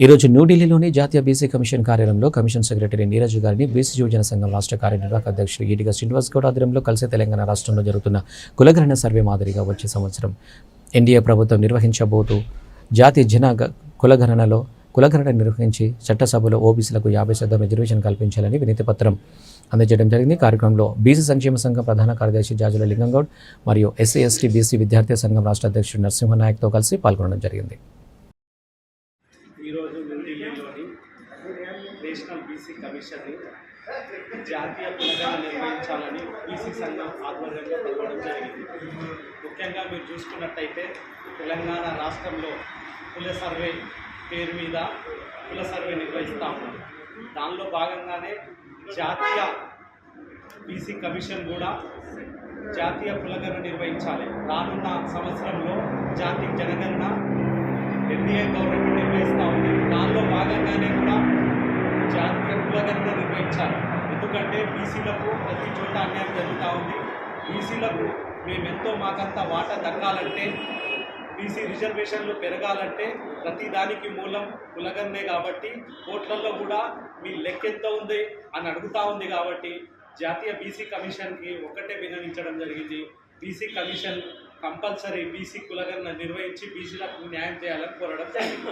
ఈరోజు న్యూఢిల్లీలోని జాతీయ బీసీ కమిషన్ కార్యాలయంలో కమిషన్ సెక్రటరీ నీరజ్ గారిని బీసీ యువజన సంఘం రాష్ట్ర కార్యనిర్వాహక అధ్యక్షుడు ఈడిగా శ్రీనివాస్ గౌడ్ ఆధ్వర్యంలో కలిసి తెలంగాణ రాష్ట్రంలో జరుగుతున్న కులగణన సర్వే మాదిరిగా వచ్చే సంవత్సరం ఎన్డీఏ ప్రభుత్వం నిర్వహించబోతూ జాతీయ కులగణనలో కులగణన నిర్వహించి చట్టసభలో ఓబీసీలకు 50% రిజర్వేషన్ కల్పించాలని వినతి పత్రం అందజేయడం జరిగింది. కార్యక్రమంలో బీసీ సంక్షేమ సంఘం ప్రధాన కార్యదర్శి జాజుల లింగంగౌడ్ మరియు ఎస్సీ ఎస్టీ బీసీ విద్యార్థి సంఘం రాష్ట్ర అధ్యక్షుడు నరసింహనాయక్తో కలిసి పాల్గొనడం జరిగింది. ఈరోజు న్యూఢిల్లీలోని నేషనల్ బీసీ కమిషన్ని జాతీయ కులగణన నిర్వహించాలని బీసీ సంఘం ఆధ్వర్యంలో పిలవడం జరిగింది. ముఖ్యంగా మీరు చూసుకున్నట్టయితే తెలంగాణ రాష్ట్రంలో కుల సర్వే పేరు మీద కుల సర్వే నిర్వహిస్తూ ఉన్నాం. దానిలో భాగంగానే జాతీయ బీసీ కమిషన్ కూడా జాతీయ కులగణన నిర్వహించాలి. రానున్న సంవత్సరంలో జాతీయ జనగణన ఎన్డీఏ గవర్నమెంట్ నిర్వహిస్తూ ఉంది. దానిలో భాగంగానే కూడా జాతీయ కులగణన నిర్వహించాలి. ఎందుకంటే బీసీలకు ప్రతి చోట అన్యాయం జరుగుతూ ఉంది. బీసీలకు మేమెంతో మాకంతా వాటా దక్కాలంటే, బీసీ రిజర్వేషన్లు పెరగాలంటే ప్రతి దానికి మూలం కులగణనే. కాబట్టి కోట్లలో కూడా మీ లెక్కెంత ఉంది అని అడుగుతూ ఉంది. కాబట్టి జాతీయ బీసీ కమిషన్కి ఒక్కటే విన్నవించడం జరిగింది. బీసీ కమిషన్ కంపల్సరీ బీసీ కులగణన నిర్వహించి బీసీలకు న్యాయం చేయాలని కోరడం జరిగింది.